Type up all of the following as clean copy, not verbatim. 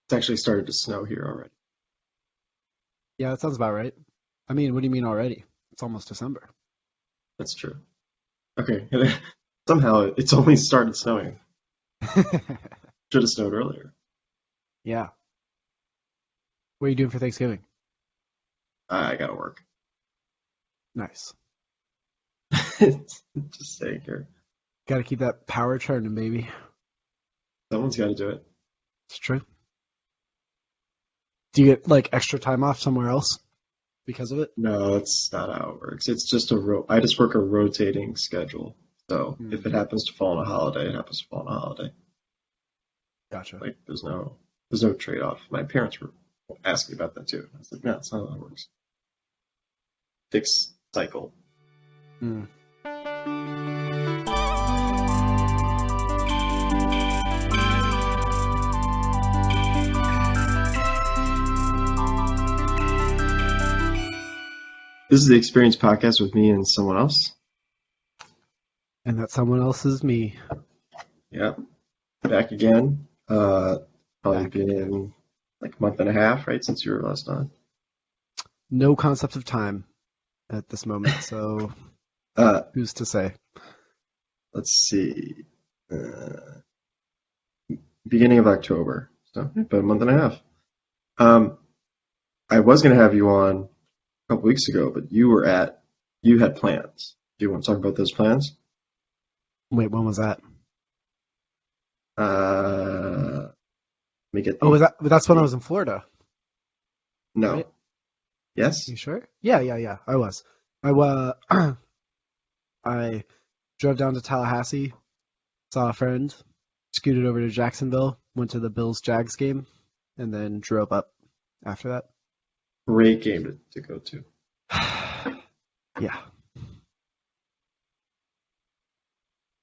It's actually started to snow here already. Yeah, that sounds about right. I mean, what do you mean already? It's almost December. That's true. Okay. Somehow it's only started snowing. Should have snowed earlier. Yeah. What are you doing for Thanksgiving? I gotta work. Nice. Just saying here. Got to keep that power churning, baby. Someone's got to do it. It's true. Do you get like extra time off somewhere else because of it? No, it's not how it works. It's just I just work a rotating schedule. So if Hmm. it happens to fall on a holiday, it happens to fall on a holiday. Gotcha. Like there's no trade-off. My parents were asking about that too. I was like, no, that's not how it works. Fixed cycle. Hmm. This is the Experience Podcast with me and someone else. And that someone else is me. Yeah, back again. Probably Back again. been like a month and a half, right, since you were last on. No concept of time at this moment, so Uh, who's to say? let's see. Uh, Beginning of October, so about a month and a half. Um, I was gonna have you on a couple weeks ago, but you had plans. Do you want to talk about those plans? Wait, when was that? Let me get Oh, was the that? That's when I date. was in Florida, right? No. Yes? You sure? Yeah. I was. I drove down to Tallahassee, saw a friend, scooted over to Jacksonville, went to the Bills Jags game, and then drove up after Great game to go to. that. Yeah,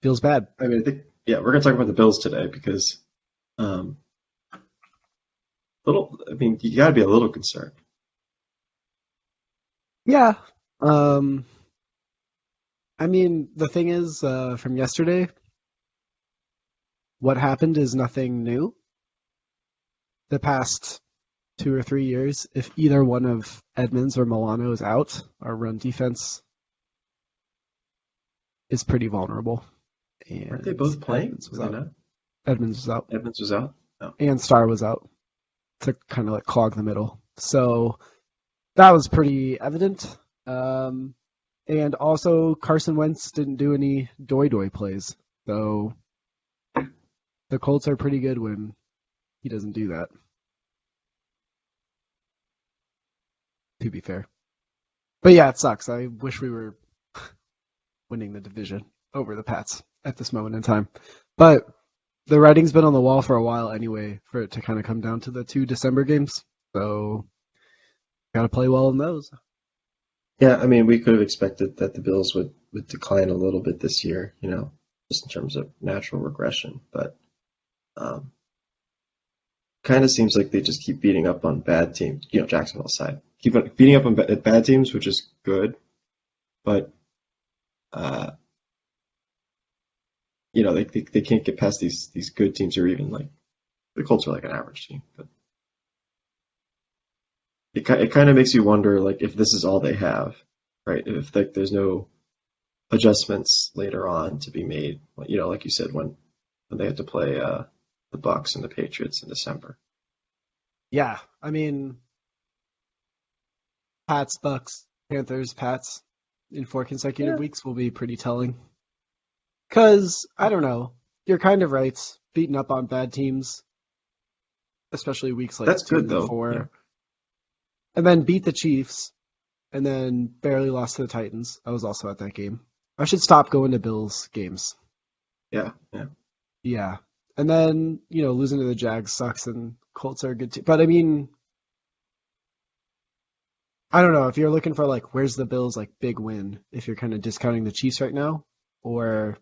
feels bad. I mean, I think, yeah, we're gonna talk about the Bills today because, um, I mean, you gotta be a little concerned. Yeah. Um, I mean, the thing is, from yesterday, what happened is nothing new. The past 2 or 3 years, if either one of Edmonds or Milano is out, our run defense is pretty vulnerable. Aren't they And both playing? Edmonds was Are they out. not? Edmonds was out. Evans was out? No. And Star was out to kind of like clog the middle. So that was pretty evident. Um, and also Carson Wentz didn't do any doy plays. So the Colts are pretty good when he doesn't do that, to be fair. But yeah, it sucks. I wish we were winning the division over the Pats at this moment in time. But the writing's been on the wall for a while anyway for it to kind of come down to the 2 December games. So got to play well in those. Yeah, I mean, we could have expected that the Bills would decline a little bit this year, just in terms of natural regression. But um, kind of seems like they just keep beating up on bad teams, Jacksonville side. Keep on beating up on bad teams, which is good, but uh, they can't get past these good teams or even like the Colts are like an average team. But it kind of makes you wonder like if this is all they have, right? If like there's no adjustments later on to be made, like you said when they had to play the Bucks and the Patriots in December. Yeah, I mean, Pats, Bucks, Panthers, Pats in 4 consecutive Yeah, weeks will be pretty telling. Because, I don't know, you're kind of right. Beating up on bad teams, especially weeks like that's two good and though. Yeah, four, and then beat the Chiefs, and then barely lost to the Titans. I was also at that game. I should stop going to Bills games. yeah. Yeah. And then, losing to the Jags sucks and Colts are good too. But I mean, I don't know if you're looking for like where's the Bills like big win if you're kind of discounting the Chiefs right now, or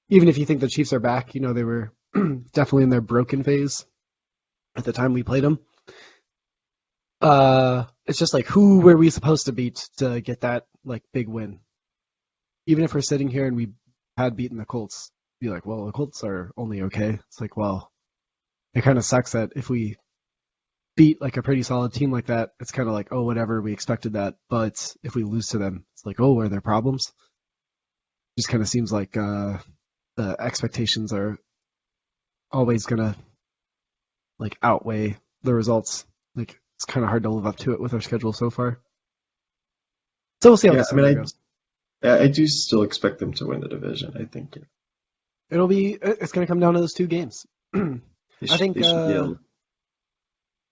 even if you think the Chiefs are back, they were definitely in their broken phase at the time we played them. It's just like who were we supposed to beat to get that like big win? Even if we're sitting here and we had beaten the Colts, be like, well, the Colts are only okay. It's like, well, it kind of sucks that if we beat like a pretty solid team like that, it's kind of like, oh, whatever, we expected that. But if we lose to them, it's like, oh, are there problems? Just kind of seems like the expectations are always gonna like outweigh the results. Like it's kind of hard to live up to it with our schedule so far. So we'll see how Yeah, I December mean, goes. I do still expect them to win the division. I think It's gonna come down to those two games. I think they should be able.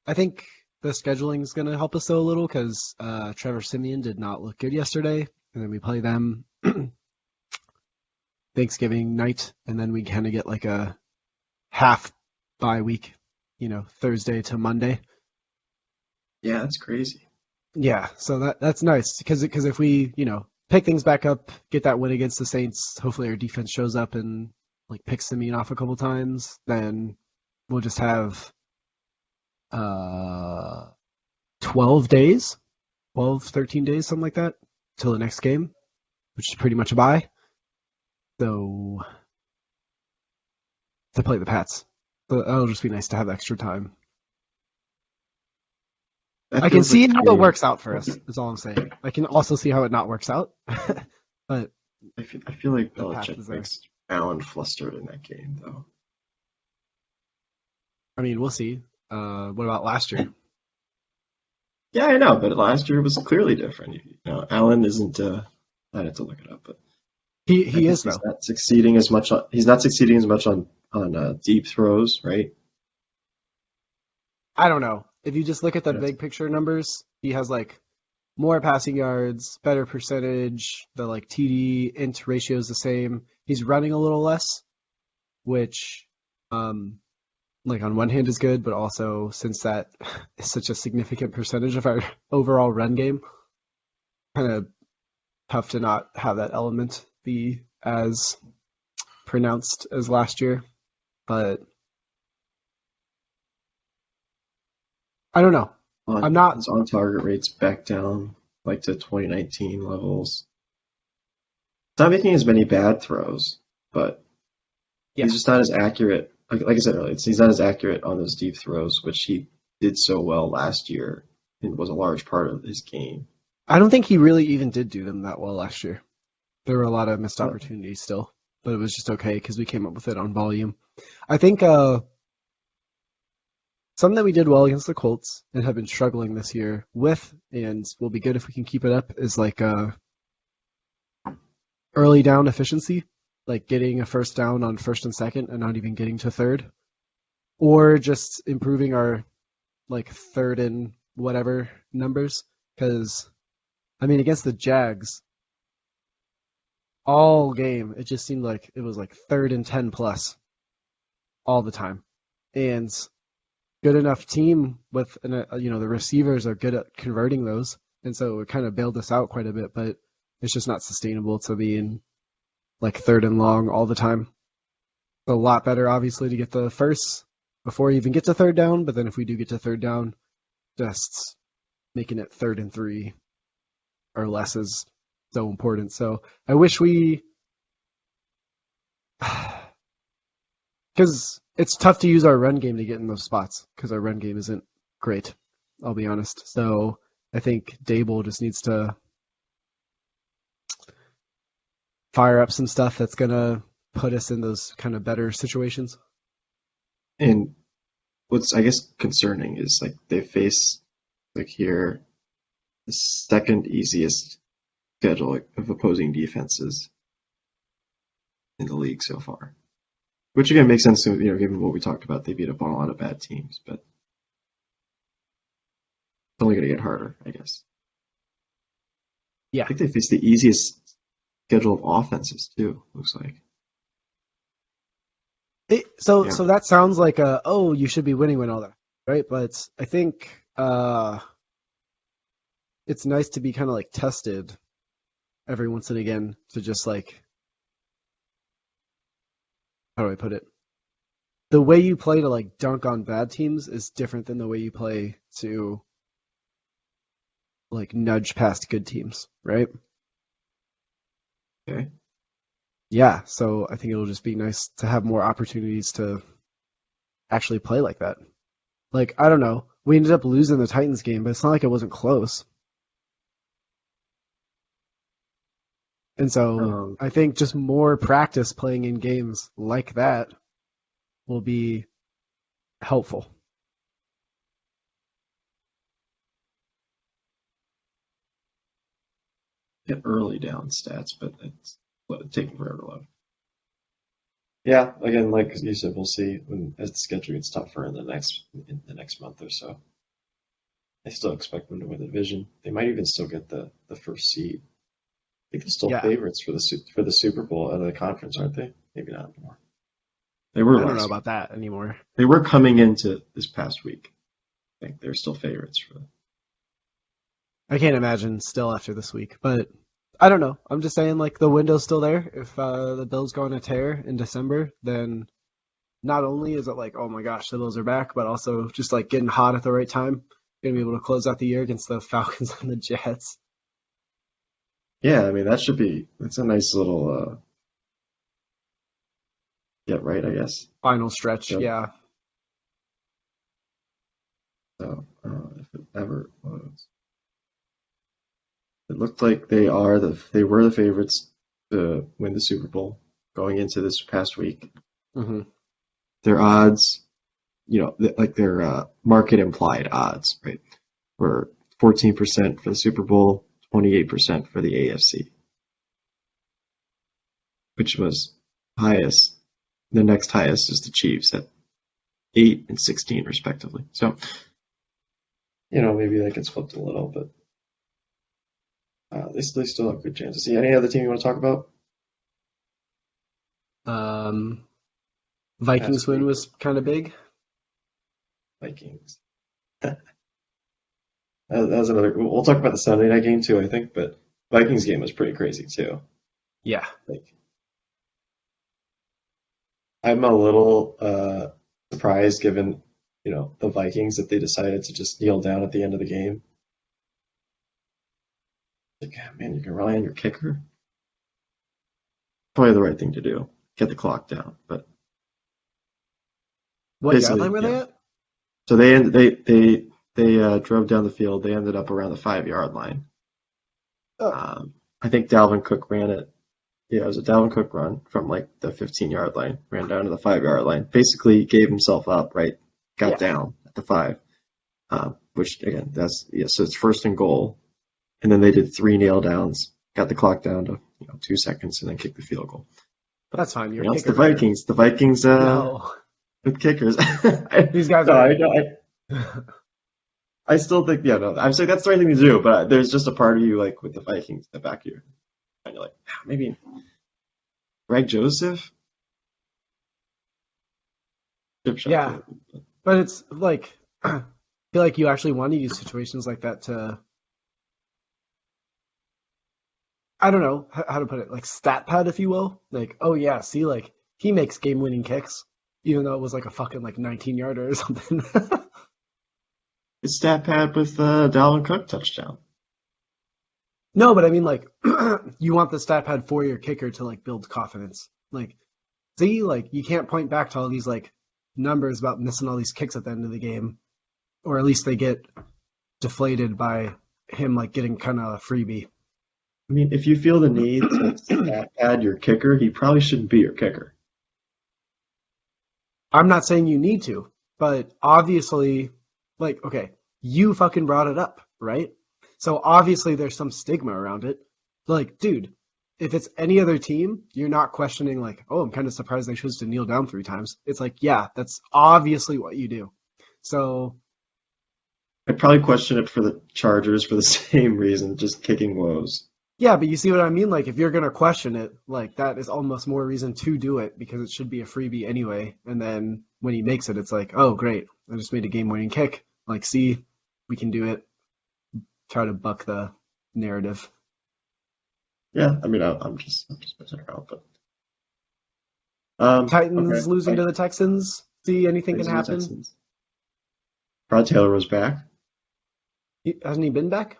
I think the scheduling is gonna help us though a little because Trevor Simeon did not look good yesterday, and then we play them Thanksgiving night, and then we kind of get like a half bye week, Thursday to Monday. Yeah, that's crazy. Yeah, so that's nice because if we pick things back up, get that win against the Saints, hopefully our defense shows up and like picks Simeon off a couple times, then we'll just have uh 12 days, 12, 13 days, something like that, till the next game, which is pretty much a bye. So to play the Pats, but that'll just be nice to have extra time. I That can feels like see how it a. works out for us. Is all I'm saying. I can also see how it not works out, but I feel like the path Belichick is there. makes Allen flustered in that game, though. I mean, we'll see. What about last year? Yeah, I know, but last year was clearly different. Allen isn't. I had to look it up, but I He guess is though. he's not succeeding as much on deep throws, right? I don't know. If you just look at the That's, big picture numbers, he has like more passing yards, better percentage. The like TD int ratio is the same. He's running a little less, which um like on one hand is good, but also since that is such a significant percentage of our overall run game, kind of tough to not have that element be as pronounced as last year. But I don't know. I'm on not. his on target rates back down like to 2019 levels. He's not making as many bad throws, but Yeah, he's just not as accurate. Like I said earlier, he's not as accurate on those deep throws, which he did so well last year and was a large part of his game. I don't think he really even did do them that well last year. There were a lot of missed Uh, opportunities still, but it was just okay because we came up with it on volume. I think something that we did well against the Colts and have been struggling this year with, and will be good if we can keep it up, is like early down efficiency, like getting a first down on first and second and not even getting to third, or just improving our like third and whatever numbers. Because I mean, against the Jags, all game it just seemed like it was like third and 10 plus all the time, and good enough team with the receivers are good at converting those, and so it kind of bailed us out quite a bit. But it's just not sustainable to be in like third and long all the time. A lot better, obviously, to get the first before you even get to third down. But then if we do get to third down, just making it third and 3 or less is so important. So I wish we, because it's tough to use our run game to get in those spots because our run game isn't great. I'll be honest. So I think Dable just needs to fire up some stuff that's gonna put us in those kind of better situations. and what's I guess concerning is like they face like here the second easiest schedule of opposing defenses in the league so far. Which again makes sense to given what we talked about. They beat up on a lot of bad teams, but it's only going to get harder, I guess. I Yeah. think they face the easiest schedule of offenses too. Looks like. So Yeah, that sounds like you should be winning when all that, right? But I think it's nice to be kind of like tested every once and again to just like, how do I put it? The way you play to like dunk on bad teams is different than the way you play to like nudge past good teams, right? okay. Yeah, so I think it'll just be nice to have more opportunities to actually play like that. Like, I don't know. We ended up losing the Titans game, but it's not like it wasn't close. And so Um, I think just more practice playing in games like that will be helpful. get early down stats, but it's taking forever to load. Yeah, again, like you said, we'll see when as the schedule gets tougher in the next month or so. I still expect them to win the division. They might even still get the first seed. I think they're still Yeah, favorites for the Super Bowl out of the conference, aren't they? Maybe not anymore. They were I don't know last week. about that anymore. They were coming into this past week. I think they're still favorites for. I can't imagine still after this week, but I don't know. I'm just saying, like, the window's still there. If the Bills go on a tear in December, then not only is it like, oh my gosh, the Bills are back, but also just like getting hot at the right time. Gonna be able to close out the year against the Falcons and the Jets. Yeah, I mean that's a nice little get right, I guess. Final stretch, So, yeah. if it ever loads. It looked like they were the favorites to win the Super Bowl going into this past week. hmm Their odds, like their market implied odds, right, were 14% for the Super Bowl, 28% for the AFC, which was highest. The next highest is the Chiefs at 8 and 16 respectively. So, maybe that gets flipped a little, but they still have good chances. See, any other team you want to talk about? Um, Vikings Past win week, was kind of big. Vikings. That was another. We'll talk about the Sunday night game too, I think, but Vikings game was pretty crazy too. Yeah. Like, I'm a little surprised given, the Vikings that they decided to just kneel down at the end of the game. Like, ah, man, you can rely on your kicker. Probably the right thing to do. Get the clock down, but What yard basically, line were they yeah. at? So they drove down the field. They ended up around the 5 yard line. Oh, I think Dalvin Cook ran it. Yeah, it was a Dalvin Cook run from like the 15 yard line, ran down to the 5 yard line. Basically, gave himself up. Right, got yeah. down at the 5. Which again, so it's first and goal, and then they did 3 nail downs, got the clock down to 2 seconds, and then kicked the field goal. But That's fine. Your it's the kicker. Vikings. The Vikings No. with kickers. These guys No, are. I still think no. I'm saying that's the right thing to do, but there's just a part of you like with the Vikings in the back of your, and you're like maybe Greg Joseph. Chip shot Yeah. to- But it's like, I feel like you actually want to use situations like that to, I don't know how to put it, like stat pad, if you will. Like, oh yeah, see, like he makes game winning kicks, even though it was like a fucking like 19-yarder or something. It's stat pad with Dalvin Cook touchdown. No, but I mean, like, you want the stat pad for your kicker to like build confidence. Like, see, like you can't point back to all these like numbers about missing all these kicks at the end of the game, or at least they get deflated by him like getting kind of a freebie. I mean, if you feel the need to stat pad your kicker, he probably shouldn't be your kicker. I'm not saying you need to, but obviously, like, okay, you fucking brought it up, right? So obviously there's some stigma around it. Like, dude, if it's any other team, you're not questioning like, oh, I'm kind of surprised they chose to kneel down 3 times. It's like, yeah, that's obviously what you do. So I'd probably question it for the Chargers for the same reason, just kicking woes. yeah, but you see what I mean? Like, if you're gonna question it, like that is almost more reason to do it because it should be a freebie anyway. And then when he makes it, it's like, oh, great, I just made a game-winning kick. Like, see, we can do it. Try to buck the narrative. Yeah, I mean, I'm just messing around, but Titans okay. losing to the Texans. See, anything can Raising the happen. Texans. Rod Taylor was back, Hasn't he been back?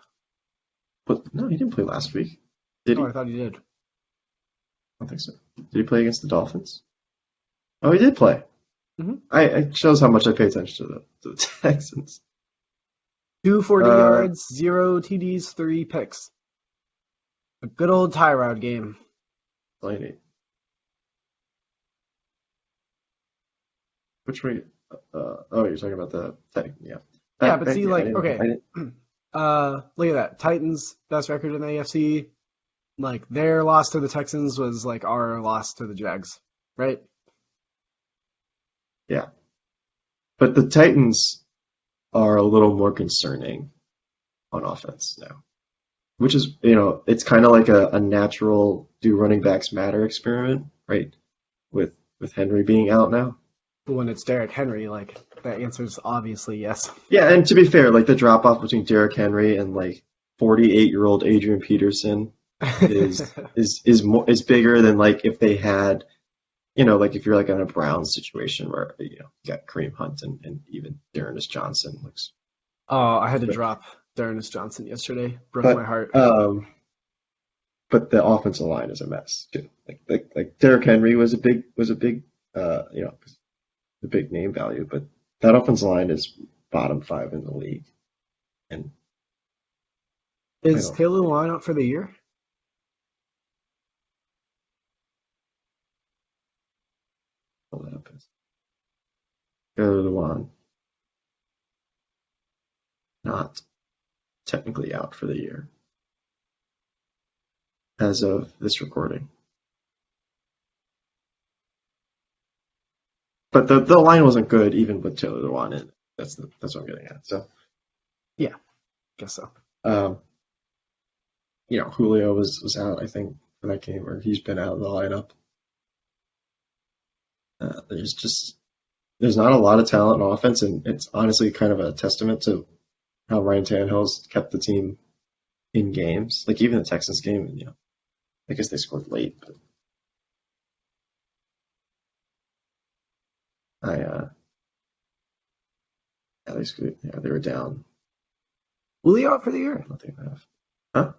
but no, he didn't play last week. Did he? Oh, I I thought he did. don't think so. Did he play against the Dolphins? Oh, he did play. Mm-hmm. It shows how much I pay attention to the Texans. 240 Uh, yards, 0 TDs, 3 picks. A good old Tyrod game. Blaney. Which way? Oh, you're talking about the tech. Yeah. Yeah, but see, Yeah, like, okay, I didn't. look at that. Titans best record in the AFC. Like their loss to the Texans was like our loss to the Jags, right? Yeah, but the Titans are a little more concerning on offense now, which is, it's kind of like a natural do running backs matter experiment, right? With Henry being out now. But when it's Derrick Henry, like that answer is obviously yes. Yeah, and to be fair, like the drop off between Derrick Henry and like 48-year-old Adrian Peterson is bigger than like if they had, like if you're like in a Browns situation where you got Kareem Hunt and even Dearness Johnson looks. Oh, I had to drop Dearness Johnson yesterday. Broke my But heart. but the offensive line is a mess too. Like Derrick Henry was a big the big name value, but that offensive line is bottom 5 in the league, and I Is don't Taylor Lewan out for the year? know what happens. Go to the one, not technically out for the year as of this recording. But the line wasn't good even with Taylor Lewan in it. That's what I'm getting at. So Yeah, guess so. um, Julio was out, I think, for that game, or he's been out of the lineup. There's not a lot of talent on offense, and it's honestly kind of a testament to how Ryan Tannehill's kept the team in games. Like even the Texans game, and I guess they scored late, but they were down. Julio out for the year? I don't think they have. Huh?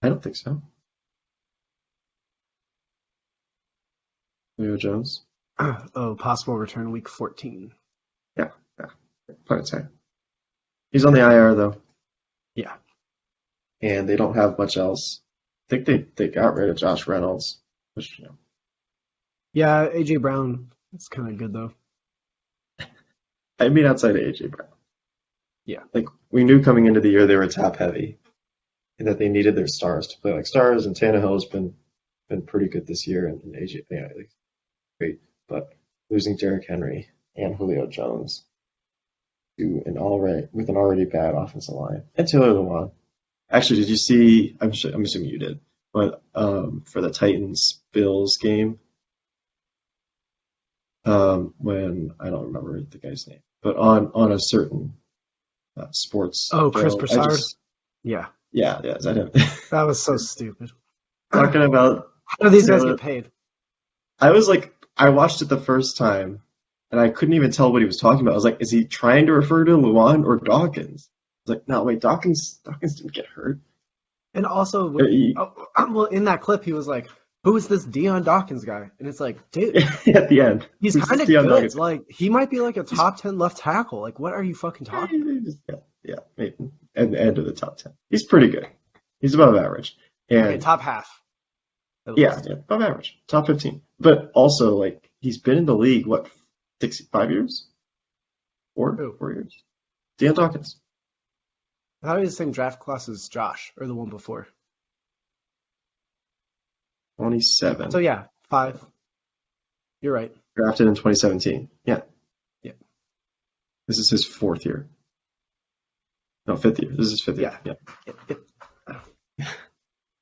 I don't think so. Julio Jones. Oh, possible return week 14. Yeah, plenty of time. He's on the IR though, Yeah. and they don't have much else. I think they got rid of Josh Reynolds, which Yeah, AJ Brown. That's kind of good though. I mean outside of AJ Brown. Yeah. Like we knew coming into the year they were top heavy, and that they needed their stars to play like stars. And Tannehill has been pretty good this year, and AJ, like, great. But losing Derrick Henry and Julio Jones to with an already bad offensive line and Taylor Lewan. Actually, did you see? I'm assuming you did, but for the Titans Bills game, when I don't remember the guy's name, but on a certain sports Oh, Chris show, Broussard? Yeah. yeah, is that him? That was so stupid. Talking about How do these guys Taylor, get paid? I was like, I watched it the first time, and I couldn't even tell what he was talking about. I was like, is he trying to refer to Luan or Dawkins? I was like, no, wait, Dawkins didn't get hurt. And also, well, in that clip, he was like, "Who is this Deion Dawkins guy?" And it's like, dude, At the end, he's who's kind of this Deion good. Dawkins? Like, he might be like a top 10 left tackle. Like, what are you fucking talking about? Yeah, maybe at the end of the top 10. He's pretty good. He's above average, Okay, and top half. yeah, above average, top 15. But also, like, he's been in the league what 5 years, Who? 4 years. Deion Dawkins. I thought he was the same draft class as Josh, or the one before. 27. So yeah, 5. You're right. Drafted in 2017. Yeah. Yeah. This is his 4th year. No, 5th year. This is his 5th year. Yeah.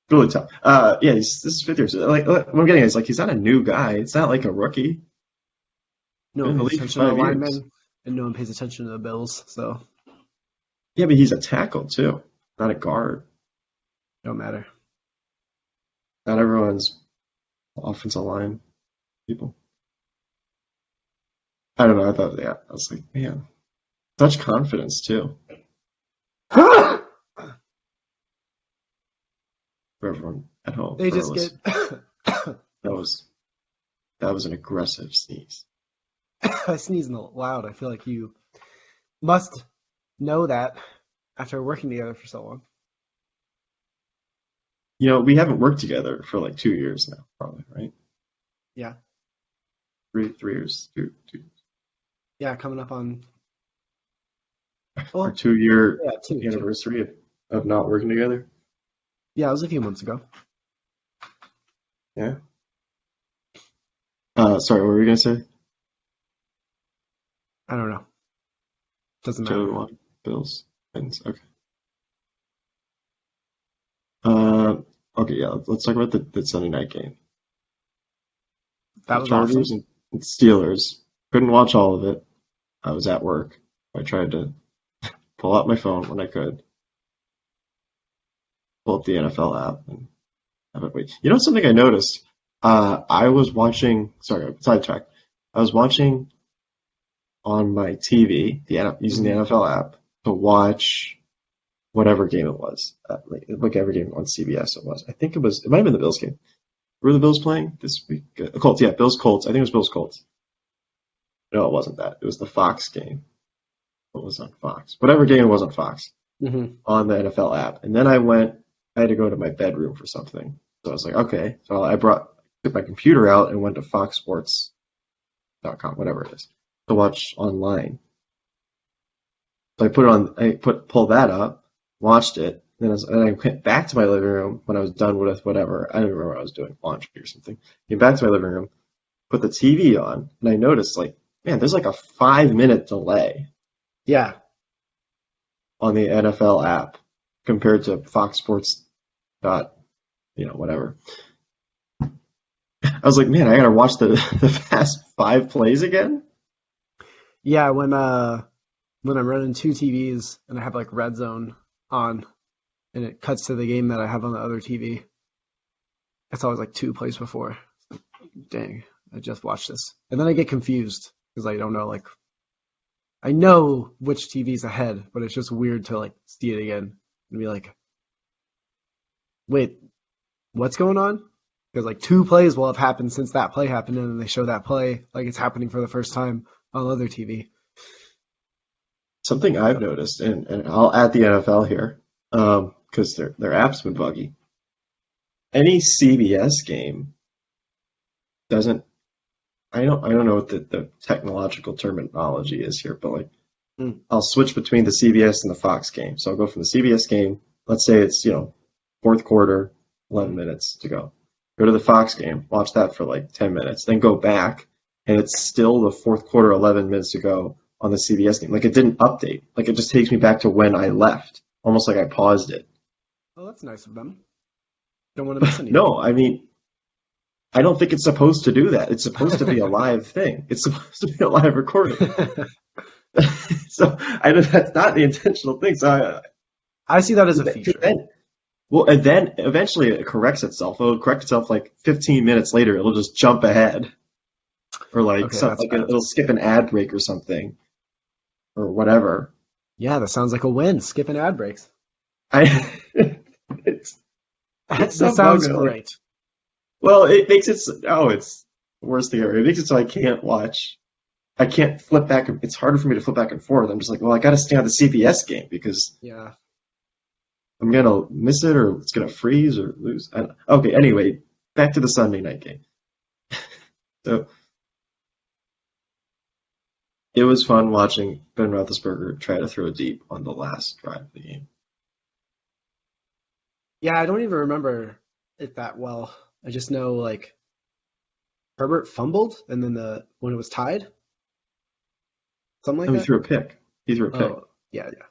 Really tough. Yeah, this is 5th year. So, like, what I'm getting at is, like, he's not a new guy. It's not like a rookie. No Been in one the pays league for attention to 5 years. linemen, and no one pays attention to the Bills, so Yeah, but he's a tackle, too. Not a guard. don't matter. Not everyone's offensive line people. I don't know. I was like, man, such confidence, too. For everyone at home. They for just our get listeners. That was an aggressive sneeze. I sneezed loud. I feel like you must know that after working together for so long. We haven't worked together for like 2 years now, probably, right? Yeah. 3 years, two, Yeah, coming up on, our well, 2 year yeah, two. anniversary of not working together. Yeah, it was a few months ago. Yeah. Sorry, what were you gonna say? I don't know. Doesn't Joe matter. won. Bills. Wins. Okay. Uh, okay, yeah. Let's talk about the Sunday night game. That The was awesome. Chargers and Steelers. Couldn't watch all of it. I was at work. I tried to pull out my phone when I could, pull up the NFL app and have it wait. You know something I noticed? I was watching. Sorry, sidetrack. I was watching on my TV, using the Hmm. NFL app to watch whatever game it was, like whatever game on CBS it was. I think it might have been the Bills game. Were the Bills playing this week? Colts, yeah, Bills Colts. I think it was Bills Colts. No, it wasn't that. It was the Fox game. What was on Fox? Whatever game it was on Fox Hmm. on the NFL app. And then I had to go to my bedroom for something. So I was like, okay. So took my computer out and went to foxsports.com, whatever it is, to watch online. So pulled that up, watched it, and I went back to my living room when I was done with whatever. I don't remember what I was doing, laundry or something. Came back to my living room, put the TV on, and I noticed like, man, there's like a 5 minute delay Yeah. on the NFL app compared to Fox Sports dot, whatever. I was like, man, I gotta watch the past five plays again. Yeah, when I'm running two TVs and I have like red zone on and it cuts to the game that I have on the other TV, it's always like two plays before. Dang, I just watched this. And then I get confused because I don't know, like, I know which TV's ahead, but it's just weird to like see it again and be like, wait, what's going on? Because like two plays will have happened since that play happened, and then they show that play like it's happening for the first time on the other TV. Something I've noticed, and I'll add the NFL here, because their app's been buggy. Any CBS game doesn't. I don't know what the technological terminology is here, but like Hmm. I'll switch between the CBS and the Fox game. So I'll go from the CBS game. Let's say it's fourth quarter, 11 minutes to go. Go to the Fox game, watch that for like 10 minutes, then go back, and it's still the fourth quarter, 11 minutes to go on the CBS game. Like it didn't update. Like it just takes me back to when I left, almost like I paused it. Oh, that's nice of them. Don't want to miss anything. No, I mean, I don't think it's supposed to do that. It's supposed to be a live thing. It's supposed to be a live recording. So I know that's not the intentional thing. So I see that as a feature. and then eventually it corrects itself. It'll correct itself like 15 minutes later. It'll just jump ahead, or like Okay, that's bad. it'll skip an ad break or something, or whatever. Yeah, that sounds like a win. Skipping ad breaks. I it's That it's so sounds buggy. Like, great. well, it makes it it's the worst thing ever. It makes it so I can't flip back. It's harder for me to flip back and forth. I'm just like, well, I got to stay on the CBS game because Yeah. I'm gonna miss it or it's gonna freeze or lose. Okay, anyway, back to the Sunday night game. So it was fun watching Ben Roethlisberger try to throw deep on the last drive of the game. Yeah, I don't even remember it that well. I just know like Herbert fumbled and then the when it was tied, something like Oh, he that. threw a pick. He threw a pick. Oh, yeah, yeah.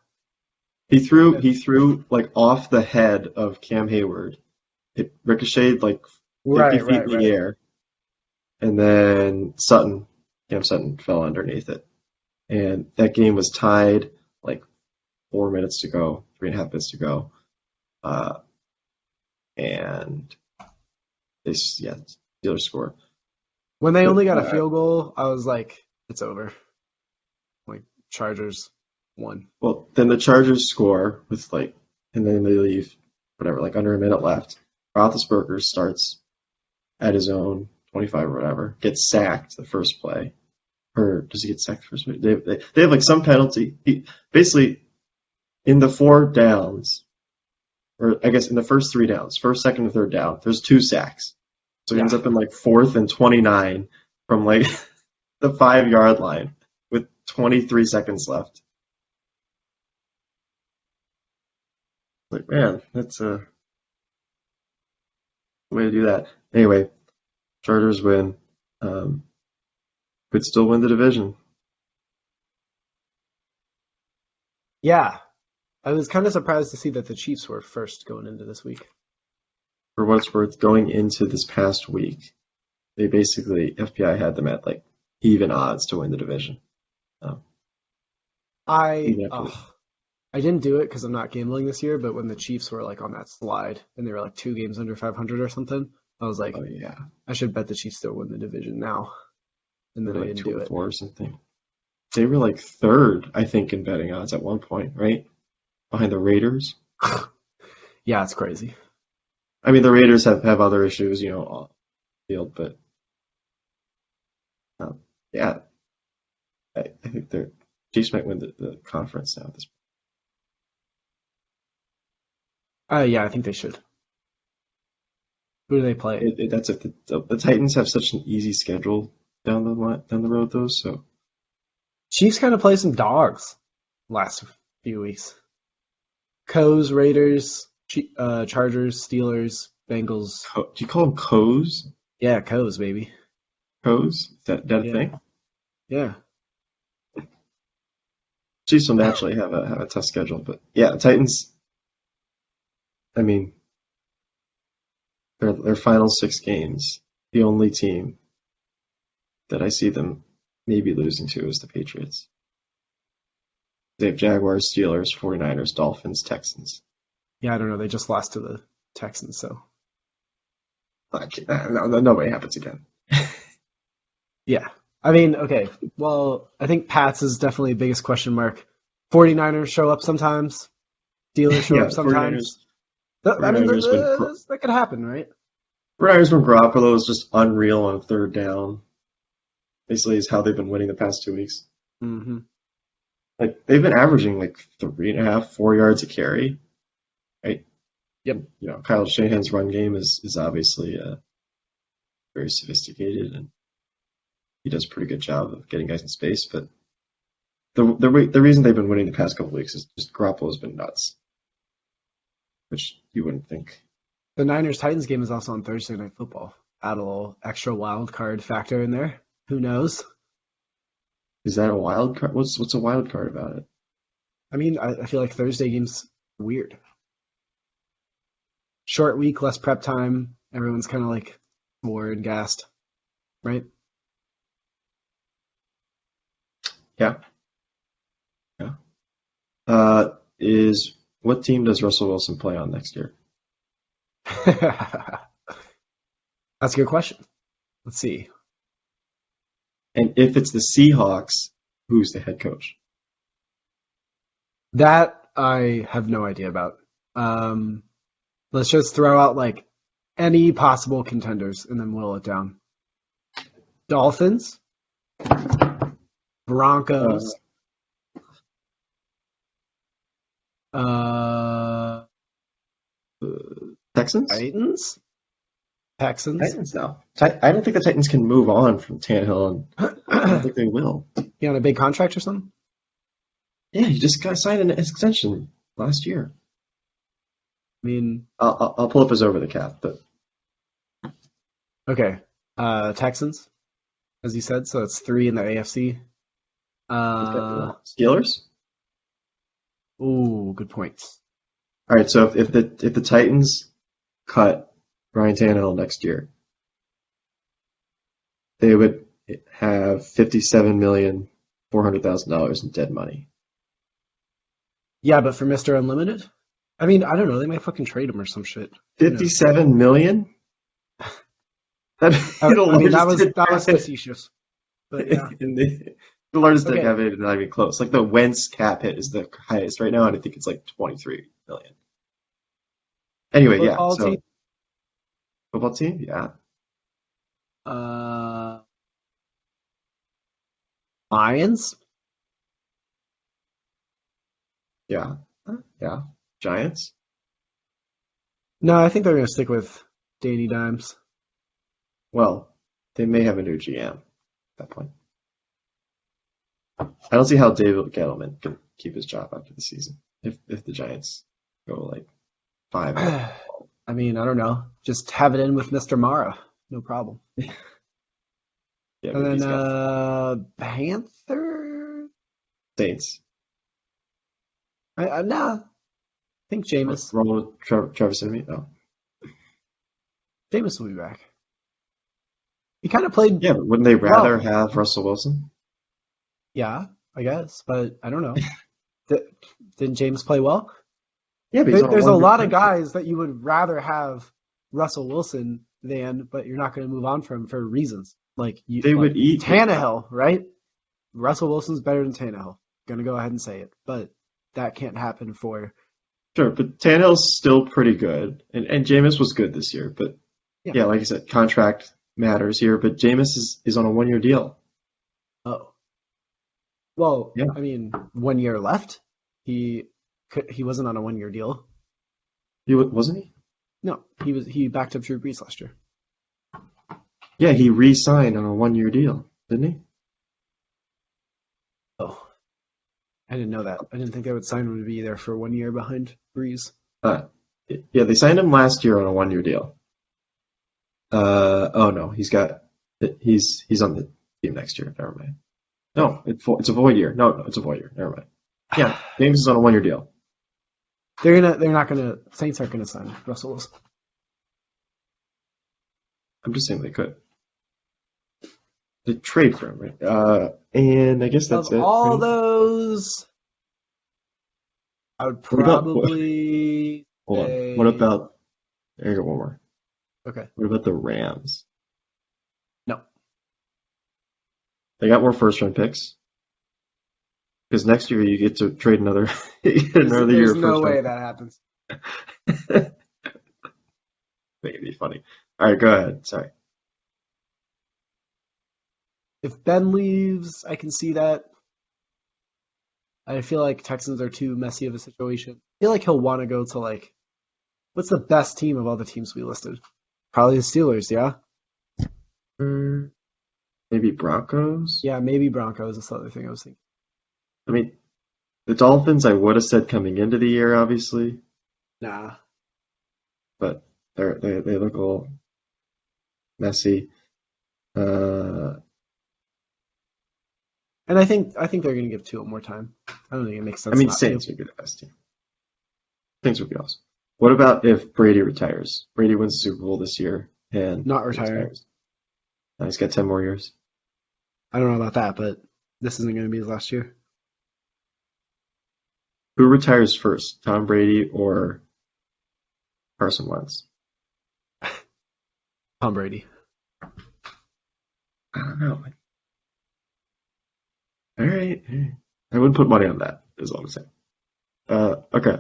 He threw like off the head of Cam Hayward. It ricocheted like 50 Right, feet right, in the right. air, and then Cam Sutton fell underneath it. And that game was tied like 4 minutes to go, 3.5 minutes to go. Uh, and yeah, Steelers score. When they But only got a field goal, I was like, it's over. Like Chargers won. well, then the Chargers score and then they leave, whatever, like under a minute left. Roethlisberger starts at his own 25 or whatever, gets sacked the first play. or does he get sacked first? They have like some penalty. Basically, in the 4 downs, or I guess in the first 3 downs, first, second, and third down, there's 2 sacks. So he Yeah. ends up in like 4th and 29 from like the 5 yard line with 23 seconds left. Like, man, that's a way to do that. Anyway, Chargers win. Could still win the division. Yeah. I was kind of surprised to see that the Chiefs were first going into this week. For what it's worth, going into this past week, they basically, FPI had them at like even odds to win the division. I Even after I didn't do it because I'm not gambling this year, but when the Chiefs were like on that slide and they were like 2 games under 500 or something, I was like, oh yeah, I should bet the Chiefs still win the division now. And they then were I like didn't two do or it. four or something. They were like third, I think, in betting odds at one point, right? Behind the Raiders. Yeah, it's crazy. I mean, the Raiders have other issues, on the field, but yeah, I think the Chiefs might win the conference now at this Yeah, I think they should. Who do they play? point. That's if the Titans have such an easy schedule down the road, though. So Chiefs kind of play some dogs last few weeks. Coes, Raiders, Chargers, Steelers, Bengals. do you call them Coes? Yeah, Coes, baby. Coes? Is that a Yeah. thing? Yeah. Chiefs will naturally have a tough schedule, but yeah, the Titans. I mean, their final 6 games, the only team that I see them maybe losing to is the Patriots. They have Jaguars, Steelers, 49ers, Dolphins, Texans. Yeah, I don't know. They just lost to the Texans, so. No way happens again. Yeah. I mean, okay. Well, I think Pats is definitely the biggest question mark. 49ers show up sometimes. Steelers show up sometimes. 49ers That could happen, right? 49ers when Garoppolo is just unreal on third down. Basically, is how they've been winning the past 2 weeks. Mm-hmm. Like they've been averaging like 3.5, 4 yards a carry, right? Yep. Kyle Shanahan's run game is obviously very sophisticated, and he does a pretty good job of getting guys in space. But the reason they've been winning the past couple weeks is just Garoppolo's been nuts, which you wouldn't think. The Niners-Titans game is also on Thursday Night Football. Add a little extra wild card factor in there. Who knows? Is that a wild card? What's a wild card about it? I mean, I feel like Thursday game's weird. Short week, less prep time. Everyone's kind of like bored and gassed, right? Yeah. What team does Russell Wilson play on next year? That's a good question. Let's see. And if it's the Seahawks, who's the head coach? That I have no idea about. Let's just throw out like any possible contenders and then whittle it down. Dolphins, Broncos, Texans? Titans? Titans now. I don't think the Titans can move on from Tannehill, and I don't think they will. You on a big contract or something? Yeah, he just got signed an extension last year. I mean, I'll pull up his over the cap, but okay. Texans, as you said, so it's 3 in the AFC. Steelers. Ooh, good points. All right, so if the Titans cut Ryan Tannehill next year, they would have $57,400,000 in dead money. Yeah, but for Mr. Unlimited? I mean, I don't know. They might fucking trade him or some shit. $57 million? I mean, that was facetious. But yeah. The largest dead cap hit is not even close. Like the Wentz cap hit is the highest right now, and I think it's like $23 million. Anyway, Football yeah. team? Football team, yeah. Lions? Yeah. Yeah. Giants? No, I think they're going to stick with Danny Dimes. Well, they may have a new GM at that point. I don't see how David Gettleman can keep his job after the season if the Giants go like 5-0. I mean, I don't know. Just have it in with Mr. Mara. No problem. Yeah, And but then he's got Panther? Saints. Nah, I think Jameis. Wrong with Trevor Simeon? No. Jameis will be back. He kind of played Yeah, but wouldn't they rather well. have Russell Wilson? Yeah, I guess, but I don't know. Th- Didn't James play well? Yeah, but he's on a There's a one-year lot of contract. guys that you would rather have Russell Wilson than, but you're not going to move on from him for reasons. They Like would eat. Tannehill, right? Russell Wilson's better than Tannehill. Gonna go ahead and say it, but that can't happen for Sure, but Tannehill's still pretty good, and Jameis was good this year. But yeah. yeah, like I said, contract matters here. But Jameis is on a 1-year deal. Oh, well, Yeah, I mean, 1 year left. He he wasn't on a 1 year deal. wasn't he? No, he backed up Drew Brees last year. Yeah, he re-signed on a 1-year deal, didn't he? Oh, I didn't know that. I didn't think they would sign him to be there for 1 year behind Brees. Uh, yeah, they signed him last year on a 1-year deal. Oh no, he's on the team next year. Never mind. No, it's a void year. No, it's a void year. Never mind. Yeah, James is on a 1-year deal. They're not gonna Saints aren't gonna sign Russell Wilson. I'm just saying they could. They trade for him, right? And I guess that's Of it. all Right? those, I would What about probably hold on? say What about? There you go. One more. okay. What about the Rams? No, They got more first-round picks because next year you get to trade another, you get another year there's of no first-round way that happens. picks. Think it'd be funny. All right, go ahead. Sorry. If Ben leaves, I can see that. I feel like Texans are too messy of a situation. I feel like he'll want to go to like, what's the best team of all the teams we listed? Probably the Steelers, yeah? Maybe Broncos. Yeah, maybe Broncos. That's the other thing I was thinking. I mean, the Dolphins. I would have said coming into the year, obviously, Nah. but they look a little messy. Uh, And I think they're going to give Tua more time. I don't think it makes sense I mean, not to. Saints would be the best team. Saints would be awesome. What about if Brady retires? Brady wins the Super Bowl this year and Not retiring. retires. He's got 10 more years. I don't know about that, but this isn't going to be his last year. Who retires first, Tom Brady or Carson Wentz? Tom Brady. I don't know. All right. I wouldn't put money on that, is all I'm saying. Okay.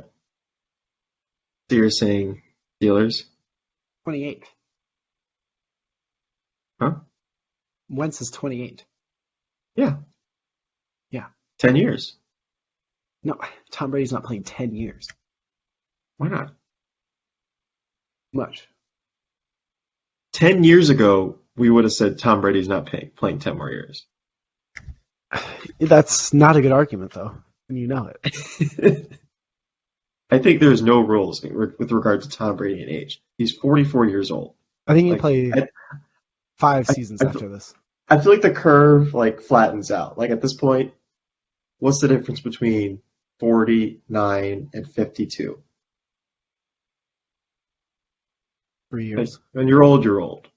So you're saying Steelers? 28. Huh? Wentz is 28. Yeah. Yeah. 10 years. No, Tom Brady's not playing 10 years. Why not? Much. 10 years ago, we would have said Tom Brady's not playing 10 more years. That's not a good argument, though, and you know it. I think there's no rules with regard to Tom Brady and age. He's 44 years old. I think he'll Like, play I, 5 seasons I, after this. I feel like the curve like flattens out. Like at this point, what's the difference between 49 and 52? 3 Like, years. when you're old, you're old.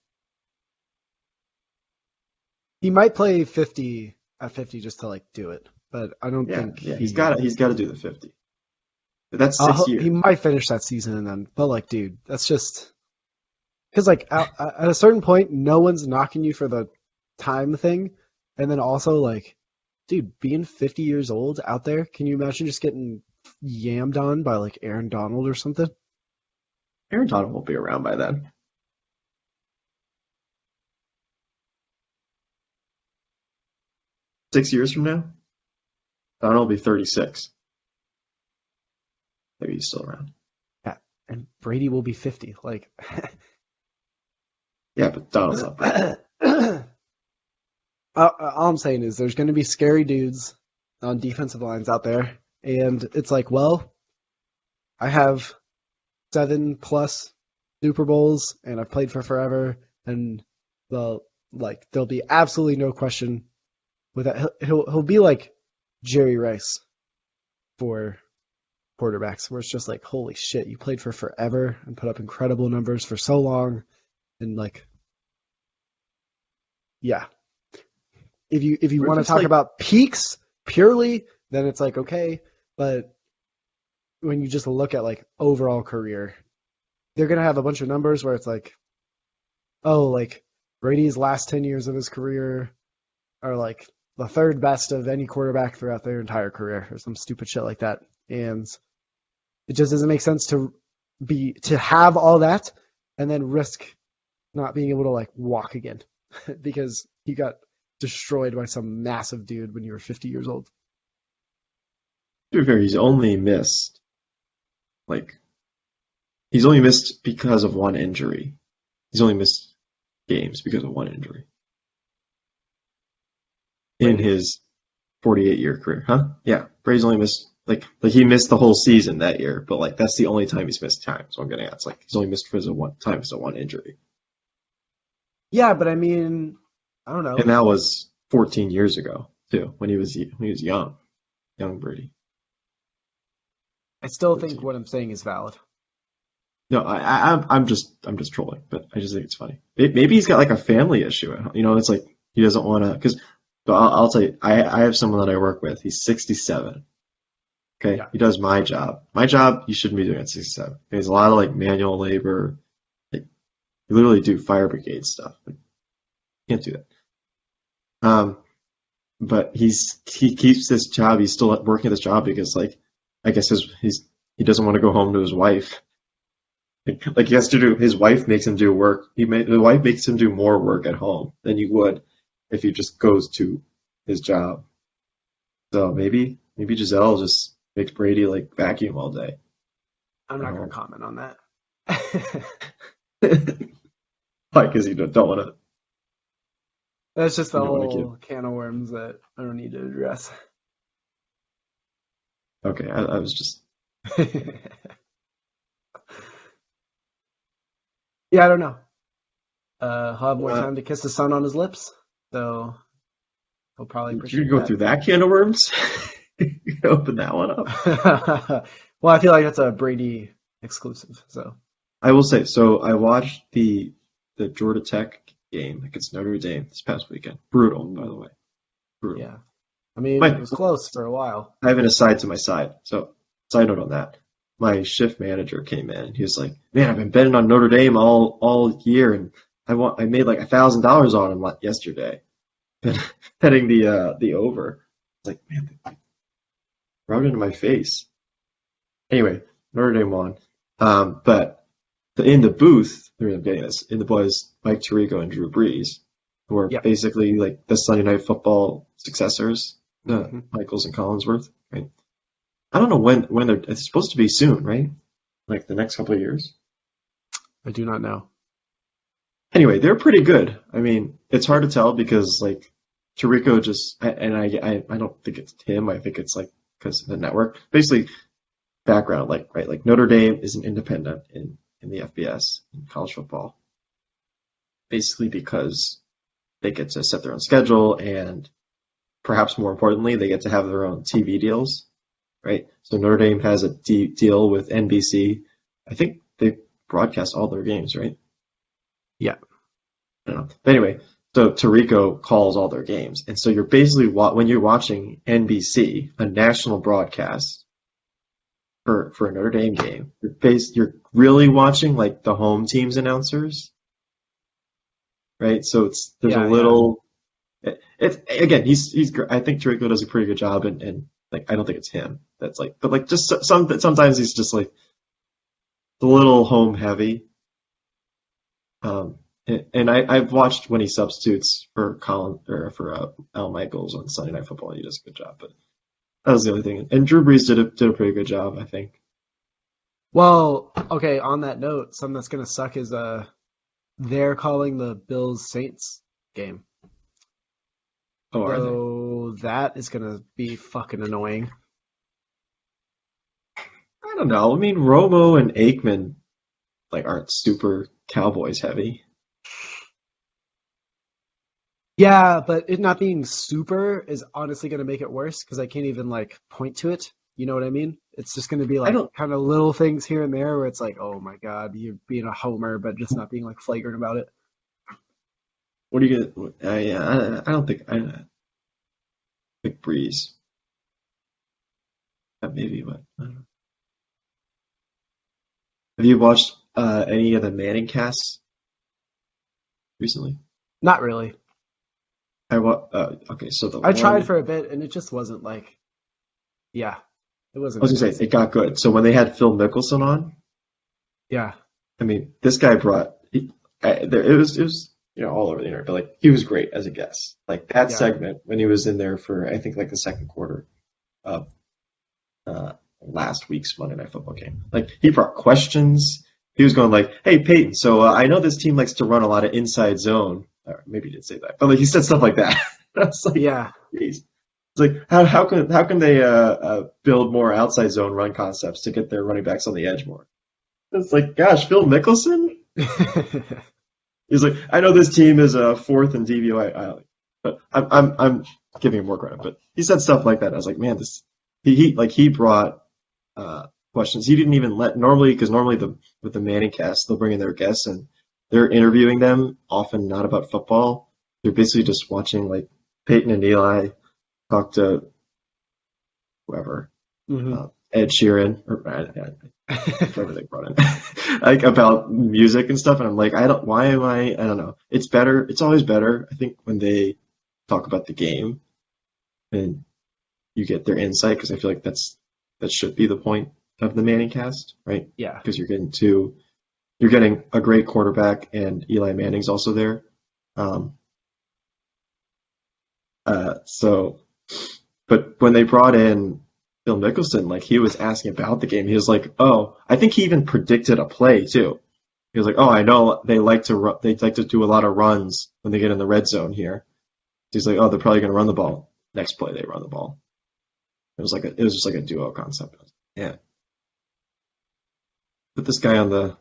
He might play 50 at 50 just to like do it, but I don't think Yeah. He's got to do the 50. But that's I'll 6 he years. might finish that season and then, but like, dude, that's just because like at a certain point, no one's knocking you for the time thing, and then also like, dude, being 50 years old out there, can you imagine just getting yammed on by like Aaron Donald or something? Aaron Donald won't be around by then. 6 years from now, Donald will be 36. Maybe he's still around. Yeah, and Brady will be 50. Like, Yeah, but Donald's not Brady. all I'm saying is there's going to be scary dudes on defensive lines out there, and it's like, well, I have 7+ Super Bowls, and I've played for forever, and there'll be absolutely no question with that. He'll be like Jerry Rice for quarterbacks, where it's just like, holy shit, you played for forever and put up incredible numbers for so long, and like, yeah. If you We're want to just talk like, about peaks purely, then it's like okay, but when you just look at like overall career, they're gonna have a bunch of numbers where it's like, oh, like Brady's last 10 years of his career are like the third best of any quarterback throughout their entire career, or some stupid shit like that, and it just doesn't make sense to have all that and then risk not being able to like walk again because you got destroyed by some massive dude when you were 50 years old. to be fair, like, he's only missed because of one injury. He's only missed games because of one injury in Brady. his 48-year career, huh? Yeah, Brady's only missed like he missed the whole season that year, but like that's the only time he's missed time. So I'm getting at it's like he's only missed because of one time, because of one injury, Yeah, but I mean, I don't and know. that was 14 years ago too, when he was young Brady. I still think 14. what I'm saying is valid. No, I'm just trolling, but I just think it's funny. Maybe he's got like a family issue. It's like he doesn't want to. Because I'll tell you, I have someone that I work with. He's 67. Okay, Yeah. he does my job. My job, you shouldn't be doing at 67. There's a lot of like manual labor. Like, you literally do fire brigade stuff. Like, you can't do that. Um, but he keeps this job. He's still working at this job because like I guess he doesn't want to go home to his wife. Like he has to do, his wife makes him do work. The wife makes him do more work at home than you would if he just goes to his job. So maybe Giselle just makes Brady like vacuum all day I'm at not going to home. comment on that. Why? Because you don't want to That's just you the don't want to give. whole can of worms that I don't need to address. Okay, I was just Yeah, I don't know. He'll have more uh, time to kiss the sun on his lips, so he'll probably you appreciate go through that can of worms. You can open that one up. that. Well, I feel like that's a Brady exclusive, so I will say, so I watched the Georgia Tech game against Notre Dame this past weekend. Brutal, by the way. Brutal. yeah. I mean, it My was close for a while. I have an aside to my side. So, side note on that. My shift manager came in and he was like, "Man, I've been betting on Notre Dame all year, and I made like $1,000 on him yesterday, betting the over." It's like, man, they rubbed it into my face. Anyway, Notre Dame won. But in the booth, the reason I'm getting this, in the was Mike Tirico and Drew Brees, who are Yep. basically like the Sunday Night Football successors, Hmm. Michaels and Collinsworth, right? I don't know when it's supposed to be soon, right? Like the next couple of years. I do not know. Anyway, they're pretty good. I mean, it's hard to tell because like Tirico I don't think it's him. I think it's like because of the network. Basically, background, like right, like Notre Dame is an independent in the FBS in college football, basically because they get to set their own schedule and perhaps more importantly, they get to have their own TV deals, right? So Notre Dame has a deal with NBC. I think they broadcast all their games, right? Yeah. I don't know. But anyway, so Tirico calls all their games. And so you're basically, when you're watching NBC, a national broadcast for a Notre Dame game, you're really watching like the home team's announcers, right? So there's a Yeah, yeah. little, it's again, I think Tirico does a pretty good job and like, I don't think it's him. That's like, but like just sometimes he's just like a little home heavy. And I've watched when he substitutes for Colin or for Al Michaels on Sunday Night Football. He does a good job, but that was the only thing. And Drew Brees did a pretty good job, I think. Well, okay, on that note, something that's gonna suck is they're calling the Bills Saints game. Oh, are they? So that is gonna be fucking annoying. I don't know. I mean, Romo and Aikman like aren't super Cowboys heavy. Yeah, but it not being super is honestly gonna make it worse because I can't even like point to it. You know what I mean? It's just gonna be I like don't. kind of little things here and there where it's like, oh my God, you're being a homer, but just not being like flagrant about it. What are you gonna? I don't think I think Breeze. Maybe, but I don't know. Have you watched any of the Manning casts recently? Not really. Okay, so the I tried one for a bit and it just wasn't like, yeah, it I wasn't was good. gonna say it got good. So when they had Phil Mickelson on, Yeah, I mean, this guy brought it was all over the internet, but like he was great as a guest. Like that yeah, segment when he was in there for I think like the second quarter of last week's Monday Night Football game. Like he brought questions. He was going like, "Hey Peyton, so I know this team likes to run a lot of inside zone. Or maybe he didn't say that, but like he said stuff like that. I was like, yeah. "Jeez." It's like how can they build more outside zone run concepts to get their running backs on the edge more? It's like, gosh, Phil Mickelson. He's like, I know this team is a fourth in DVOA, but I'm giving him more credit. But he said stuff like that. I was like, man, this he brought questions. He didn't even let normally because normally with the Manning cast they'll bring in their guests and they're interviewing them often not about football. They're basically just watching like Peyton and Eli talk to whoever, hmm Ed Sheeran or whoever they brought in, like about music and stuff. And I'm like, I don't know. It's better. It's always better, I think, when they talk about the game and you get their insight because I feel like that should be the point of the Manning cast, right? Yeah. Because you're getting a great quarterback and Eli Manning's also there. Um, so, but when they brought in Phil Mickelson, like he was asking about the game. He was like, "Oh, I think he even predicted a play too." He was like, "Oh, I know they like to do a lot of runs when they get in the red zone here." He's like, "Oh, they're probably going to run the ball. Next play, they run the ball." It was just like a duo concept. Yeah, put this guy on the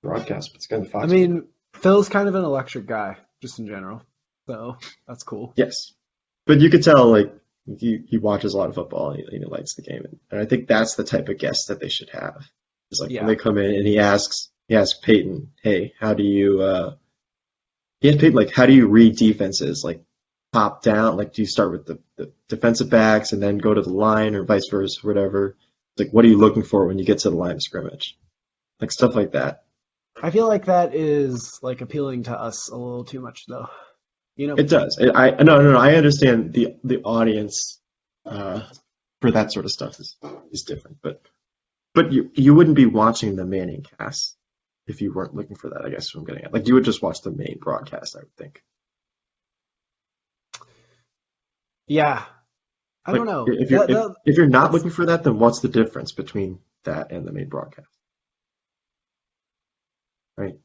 broadcast, put this guy on the I Fox. mean, Phil's kind of an electric guy, just in general. So that's cool. Yes, but you could tell like he watches a lot of football and he likes the game, and I think that's the type of guest that they should have. It's like when Yeah. they come in and he asks Peyton, "Hey, how do you he asked Peyton like how do you read defenses like top down? Like do you start with the defensive backs and then go to the line or vice versa, whatever? Like what are you looking for when you get to the line of scrimmage? Like stuff like that." I feel like that is like appealing to us a little too much though. You know? It does. No. I understand the audience for that sort of stuff is different, but you wouldn't be watching the Manning cast if you weren't looking for that. I guess is what I'm getting at. Like you would just watch the main broadcast. I would think. Yeah. I Like don't know. if you're not That's looking for that, then what's the difference between that and the main broadcast? Right?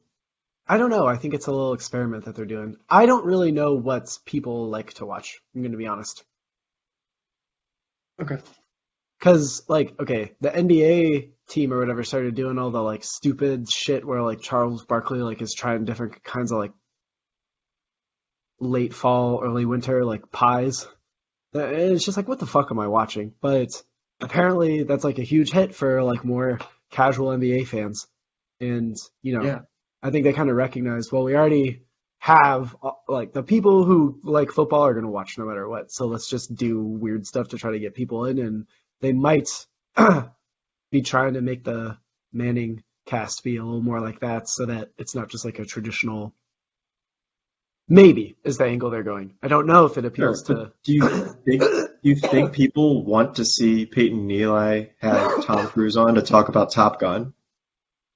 I don't know. I think it's a little experiment that they're doing. I don't really know what people like to watch. I'm going to be honest. Okay. Because, like, okay, the NBA team or whatever started doing all the, like, stupid shit where, like, Charles Barkley, like, is trying different kinds of, like, late fall, early winter, like, pies. And it's just like, what the fuck am I watching? But apparently that's, like, a huge hit for, like, more casual NBA fans. And, you know, Yeah. I think they kind of recognize, well, we already have, like, the people who like football are going to watch no matter what. So let's just do weird stuff to try to get people in. And they might be trying to make the Manning cast be a little more like that so that it's not just like a traditional, maybe is the angle they're going. I don't know if it Sure. appeals But to, do you think people want to see Peyton and Eli have Tom Cruise on to talk about Top Gun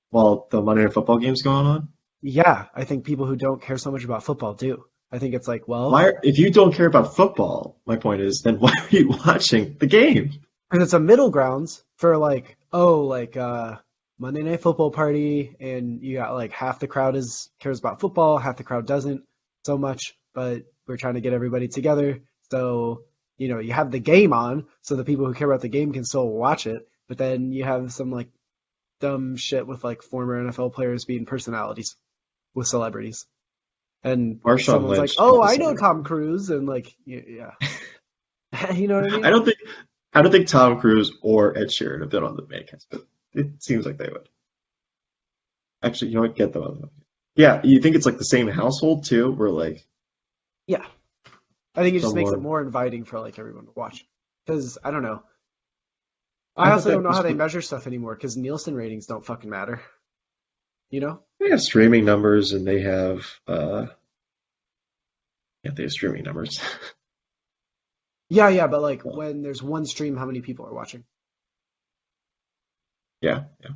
while the Monday Night Football game's going on? Yeah, I think people who don't care so much about football do. I think it's like, well, If you don't care about football, my point is, then why are you watching the game? because it's a middle grounds for like, oh, like Monday Night Football party, and you got like half the crowd is cares about football, half the crowd doesn't so much, but we're trying to get everybody together. So, you have the game on, so the people who care about the game can still watch it, but then you have some like dumb shit with like former NFL players being personalities with celebrities. And Marshawn someone's like, Lynch "Oh, can't I know decide. Tom Cruise," and like, yeah, you know what I I mean? don't think I don't think Tom Cruise or Ed Sheeran have been on the Makers, but it seems like they would. Actually, you know what? Get them on. Yeah, you think it's like the same household too, where like Yeah, I think it just makes it someone. more inviting for like everyone to watch. Because I don't know, I I bet also don't that know how must they be. measure stuff anymore. Because Nielsen ratings don't fucking matter. You know? They have streaming numbers and they have yeah, they have streaming numbers. Yeah, yeah, but like Well, when there's one stream, how many people are watching? yeah, yeah.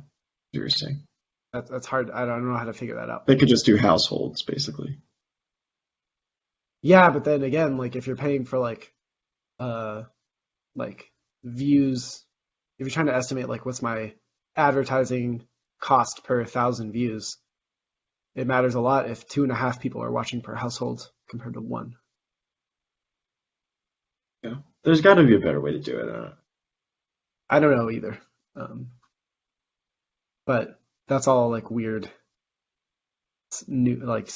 You're saying That's hard. I don't know how to figure that out. they could just do households basically. Yeah, but then again, like if you're paying for uh like views, if you're trying to estimate like what's my advertising cost per 1,000 views, it matters a lot if 2.5 people are watching per household compared to one. Yeah, there's got to be a better way to do it. I don't know either. Um, but that's all like weird new like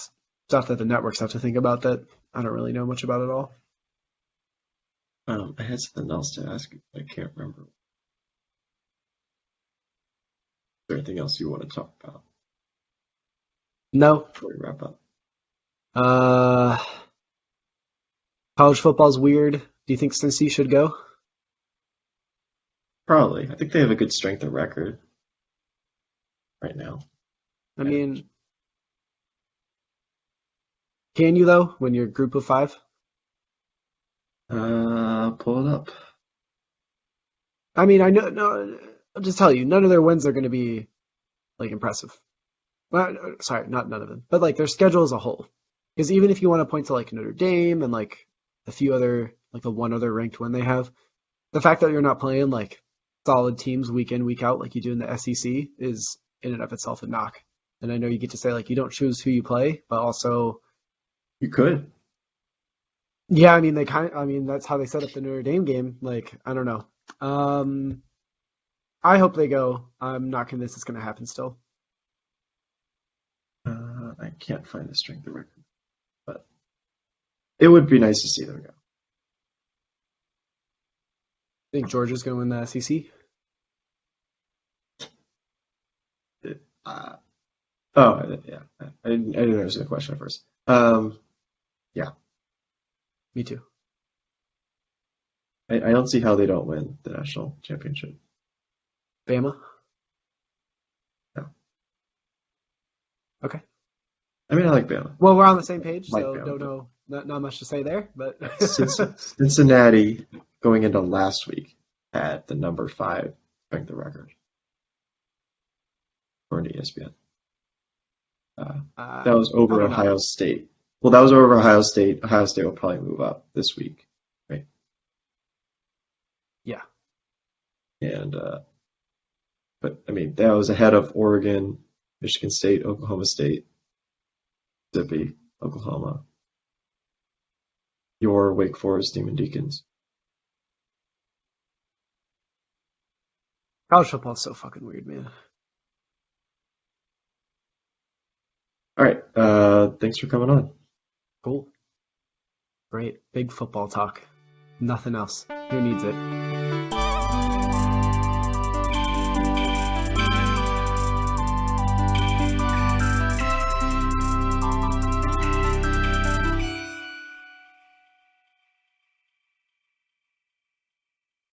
stuff that the networks have to think about that I don't really know much about at all. I had something else to ask you. I can't remember. Is there anything else you want to talk about No. before we wrap up? Uh, college football's weird. Do you think Cincy should go? Probably. I think they have a good strength of record right now. I And mean, can you though when you're a group of five? pull it up. I mean, I know. No, I'll just tell you, none of their wins are going to be like impressive. Well, sorry, not none of them, but like their schedule as a whole. Because even if you want to point to like Notre Dame and like a few other, like the one other ranked one they have, the fact that you're not playing like solid teams week in, week out like you do in the SEC is in and of itself a knock. And I know you get to say like you don't choose who you play, but also, You could. yeah, I mean I mean that's how they set up the Notre Dame game. Like I don't know. Um, I hope they go. I'm not convinced it's going to happen still. I can't find the strength of record, but it would be nice to see them go. I think Georgia's going to win the SEC. It, oh, yeah. I didn't answer the question at first. Yeah. Me too. I don't see how they don't win the national championship. Bama. No. Okay. I mean, I like Bama. Well, we're on the same page, I like so Bama, don't but know. Not much to say there, but Cincinnati going into last week had the number 5 strength of record according to ESPN. That was I over don't know. Ohio State. Well, that was over Ohio State. Ohio State will probably move up this week, right? Yeah. And but I mean, that was ahead of Oregon, Michigan State, Oklahoma State, Mississippi, Oklahoma, your Wake Forest Demon Deacons. College football is so fucking weird, man. All right. Thanks for coming on. Cool. Great. Big football talk. Nothing else. Who needs it?